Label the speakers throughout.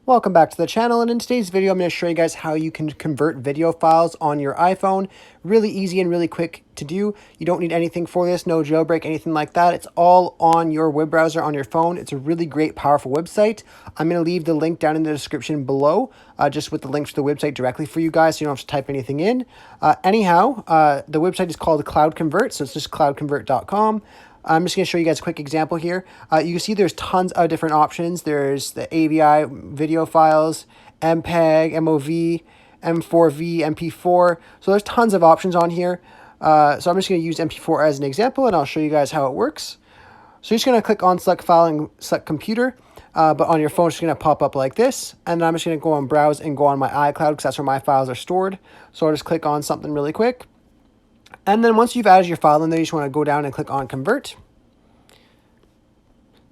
Speaker 1: Welcome back to the channel, and in today's video I'm going to show you guys how you can convert video files on your iPhone. Really easy and really quick to do. You don't need anything for this, no jailbreak, anything like that. It's all on your web browser on your phone. It's a really great, powerful website. I'm going to leave the link down in the description below, just with the links to the website directly for you guys, so you don't have to type anything in. The website is called Cloud Convert, so it's just cloudconvert.com. I'm just going to show you guys a quick example here. You can see there's tons of different options. There's the AVI video files, MPEG, MOV, M4V, MP4. So there's tons of options on here. So I'm just going to use MP4 as an example, and I'll show you guys how it works. So you're just going to click on select file and select computer, but on your phone it's going to pop up like this. And then I'm just going to go on browse and go on my iCloud because that's where my files are stored. So I'll just click on something really quick. And then once you've added your file in there, you just want to go down and click on convert.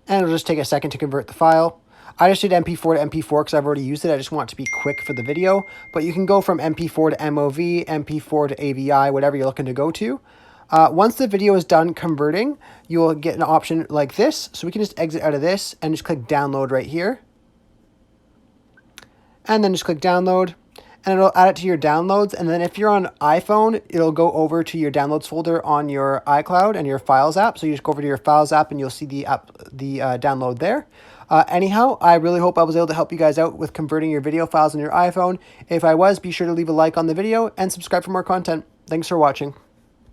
Speaker 1: And it'll just take a second to convert the file. I just did MP4 to MP4 because I've already used it. I just want it to be quick for the video. But you can go from MP4 to MOV, MP4 to AVI, whatever you're looking to go to. Once the video is done converting, you will get an option like this. So we can just exit out of this and just click download right here. And then just click download. And it'll add it to your downloads. And then if you're on iPhone, it'll go over to your downloads folder on your iCloud and your Files app. So you just go over to your Files app and you'll see the download there. Anyhow, I really hope I was able to help you guys out with converting your video files on your iPhone. If I was, be sure to leave a like on the video and subscribe for more content. Thanks for watching.